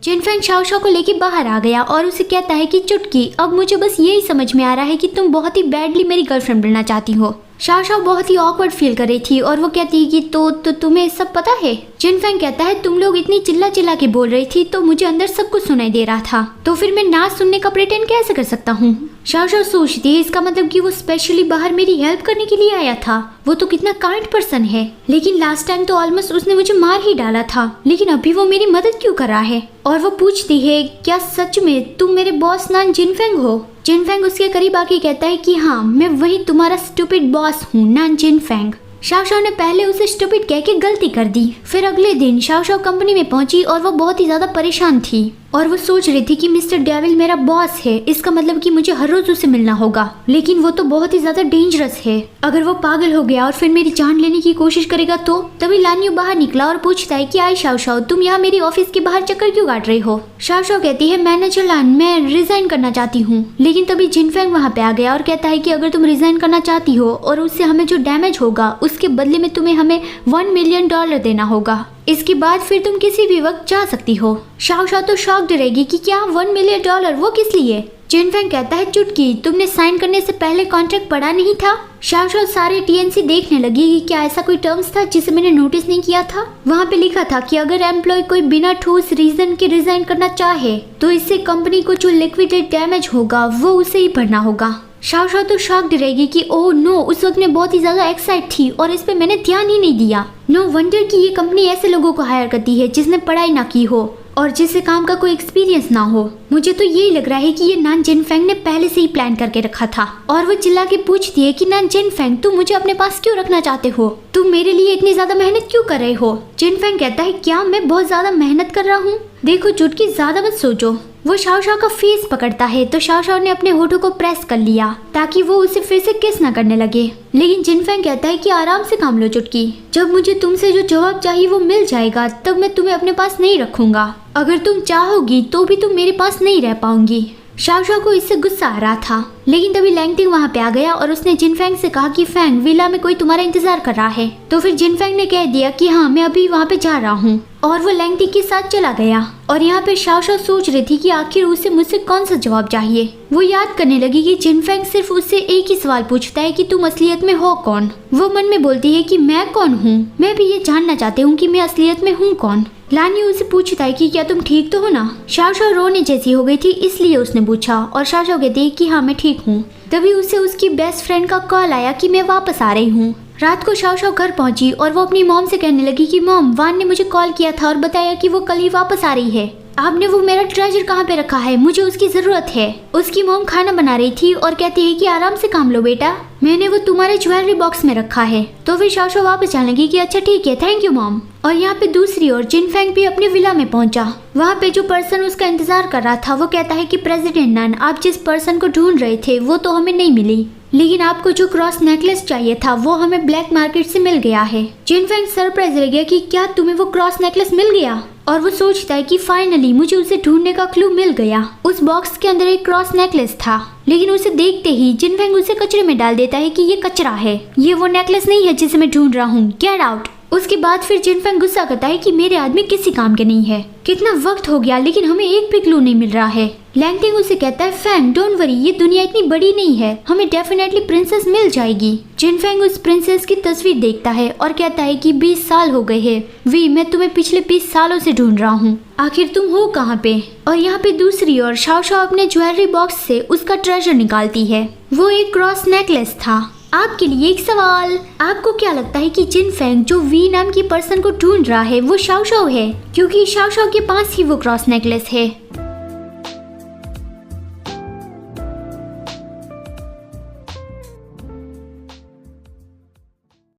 जिनफेंग Shao को लेके बाहर आ गया और उसे कहता है कि चुटकी, अब मुझे बस यही समझ में आ रहा है कि तुम बहुत ही बैडली मेरी गर्लफ्रेंड बनना चाहती हो। शाओ बहुत ही ऑकवर्ड फील कर रही थी और वो कहती है कि तो तुम्हें सब पता है। जिनफेंग कहता है तुम लोग इतनी चिल्ला चिल्ला के बोल रही थी तो मुझे अंदर सब कुछ सुनाई दे रहा था, तो फिर मैं ना सुनने का प्रिटेंड कैसे कर सकता हूँ। शाओ सोचती है इसका मतलब कि वो स्पेशली बाहर मेरी हेल्प करने के लिए आया था। वो तो कितना काइंड पर्सन है, लेकिन लास्ट टाइम तो ऑलमोस्ट उसने मुझे मार ही डाला था, लेकिन अभी वो मेरी मदद क्यों कर रहा है। और वो पूछती है क्या सच में तुम मेरे बॉस नान जिनफेंग हो। जिनफेंग उसके करीब आके कहता है कि हाँ, मैं वही तुम्हारा स्टूपिड बॉस हूँ, नान जिनफेंग। शाओ ने पहले उसे स्टूपिड कह के गलती कर दी। फिर अगले दिन शाओ कंपनी में पहुंची और वो बहुत ही ज्यादा परेशान थी और वो सोच रही थी कि मिस्टर डेविल मेरा बॉस है, इसका मतलब कि मुझे हर रोज उसे मिलना होगा, लेकिन वो तो बहुत ही ज्यादा डेंजरस है। अगर वो पागल हो गया और फिर मेरी जान लेने की कोशिश करेगा तो। तभी लानियो बाहर निकला और पूछता है कि आई शाओ तुम यहाँ मेरी ऑफिस के बाहर चक्कर क्यों काट रही हो। शाओ कहती है मैनेजर लान, मैं रिजाइन करना चाहती हूँ। लेकिन तभी जिनफेंग वहाँ पे आ गया और कहता है कि अगर तुम रिजाइन करना चाहती हो और उससे हमें जो डैमेज होगा उसके बदले में तुम्हें हमें $1 मिलियन देना होगा, इसके बाद फिर तुम किसी भी वक्त जा सकती हो। शाओ तो शॉक्ड रहेगी कि क्या $1 मिलियन, वो किस लिए। जिनफेंग कहता है चुटकी, तुमने साइन करने से पहले कॉन्ट्रैक्ट पढ़ा नहीं था। शाओ सारे TNC देखने लगी कि क्या ऐसा कोई टर्म्स था जिसे मैंने नोटिस नहीं किया था। वहाँ पे लिखा था कि अगर एम्प्लॉय कोई बिना ठोस रीजन के रिजाइन करना चाहे तो इससे कंपनी को जो लिक्विडेट डैमेज होगा वो उसे ही भरना होगा। शाओ तो शॉक्ड रहेगी कि ओह नो, उस वक्त मैं बहुत ही ज्यादा एक्साइट थी और इस पे मैंने ध्यान ही नहीं दिया। नो वंडर कि ये कंपनी ऐसे लोगों को हायर करती है जिसने पढ़ाई ना की हो और जिससे काम का कोई एक्सपीरियंस ना हो। मुझे तो यही लग रहा है कि ये नान जिनफेंग ने पहले से ही प्लान करके रखा था। और वो चिल्ला के पूछती है कि नान जिनफेंग, तुम मुझे अपने पास क्यों रखना चाहते हो, तुम मेरे लिए इतनी ज्यादा मेहनत क्यों कर रहे हो। जिनफेंग कहता है क्या मैं बहुत ज्यादा मेहनत कर रहा हूँ। देखो चुटकी, ज्यादा मत सोचो। वो शाओ का फेस पकड़ता है तो शाओ ने अपने होठों को प्रेस कर लिया ताकि वो उसे फिर से किस ना करने लगे। लेकिन जिनफेंग कहता है कि आराम से काम लो चुटकी, जब मुझे तुमसे जो जवाब चाहिए वो मिल जाएगा तब मैं तुम्हें अपने पास नहीं रखूंगा। अगर तुम चाहोगी तो भी तुम मेरे पास नहीं रह पाऊंगी। शाओ को इससे गुस्सा आ रहा था, लेकिन तभी लैंगटिंग वहाँ पे आ गया और उसने जिनफेंग से कहा कि फेंग, विला में कोई तुम्हारा इंतजार कर रहा है। तो फिर जिनफेंग ने कह दिया कि हाँ, मैं अभी वहाँ पे जा रहा हूँ और वो लैंगटिंग के साथ चला गया। और यहाँ पे शाओ सोच रही थी कि आखिर उसे मुझसे कौन सा जवाब चाहिए। वो याद करने लगी कि जिनफेंग सिर्फ उससे एक ही सवाल पूछता है कि तुम असलियत में हो कौन। वो मन में बोलती है कि मैं कौन हूँ, मैं भी ये जानना चाहती हूँ कि मैं असलियत में हूँ कौन। लानियो उसे पूछता है कि क्या तुम ठीक तो हो ना। शाओ रोने जैसी हो गई थी इसलिए उसने पूछा और शाओ कहती है कि हाँ मैं ठीक हूँ। तभी उसे उसकी बेस्ट फ्रेंड का कॉल आया कि मैं वापस आ रही हूँ। रात को शाओ घर पहुंची और वो अपनी मॉम से कहने लगी कि मॉम, वान ने मुझे कॉल किया था और बताया कि वो कल ही वापस आ रही है। आपने वो मेरा ट्रेजर कहाँ पे रखा है, मुझे उसकी जरूरत है। उसकी मॉम खाना बना रही थी और कहती है कि आराम से काम लो बेटा, मैंने वो तुम्हारे ज्वेलरी बॉक्स में रखा है। तो फिर शाओ वापस जाने लगी कि अच्छा ठीक है, थैंक यू मॉम। और यहाँ पे दूसरी ओर जिनफेंग भी अपने विला में पहुंचा। वहाँ पे जो पर्सन उसका इंतजार कर रहा था वो कहता है कि प्रेसिडेंट नान, आप जिस पर्सन को ढूंढ रहे थे वो तो हमें नहीं मिली, लेकिन आपको जो क्रॉस नेकलेस चाहिए था वो हमें ब्लैक मार्केट से मिल गया है। जिनफेंग सरप्राइज रह गया कि क्या तुम्हें वो क्रॉस नेकलेस मिल गया। और वो सोचता है कि फाइनली मुझे उसे ढूंढने का क्लू मिल गया। उस बॉक्स के अंदर एक क्रॉस नेकलेस था, लेकिन उसे देखते ही जिनफेंग उसे कचरे में डाल देता है कि ये कचरा है, ये वो नेकलेस नहीं है जिसे मैं ढूंढ रहा हूँ, गेट आउट। उसके बाद फिर जिनफेंग गुस्सा करता है कि मेरे आदमी किसी काम के नहीं है, कितना वक्त हो गया लेकिन हमें एक भी क्लू नहीं मिल रहा है। लैंगटिंग उसे कहता है फेंग डोंट वरी, ये दुनिया इतनी बड़ी नहीं है, हमें डेफिनेटली प्रिंसेस मिल जाएगी। जिनफेंग उस प्रिंसेस की तस्वीर देखता है और कहता है कि 20 साल हो गए हैं वी, मैं तुम्हें पिछले 20 सालों से ढूंढ रहा हूँ, आखिर तुम हो कहाँ पे। और यहाँ पे दूसरी ओर शाओ अपने ज्वेलरी बॉक्स से उसका ट्रेजर निकालती है, वो एक क्रॉस नेकलेस था। आपके लिए एक सवाल, आपको क्या लगता है कि जिनफेंग जो वी नाम की पर्सन को ढूंढ रहा है वो शाओ है, क्योंकि शाओ के पास ही वो क्रॉस नेकलेस है।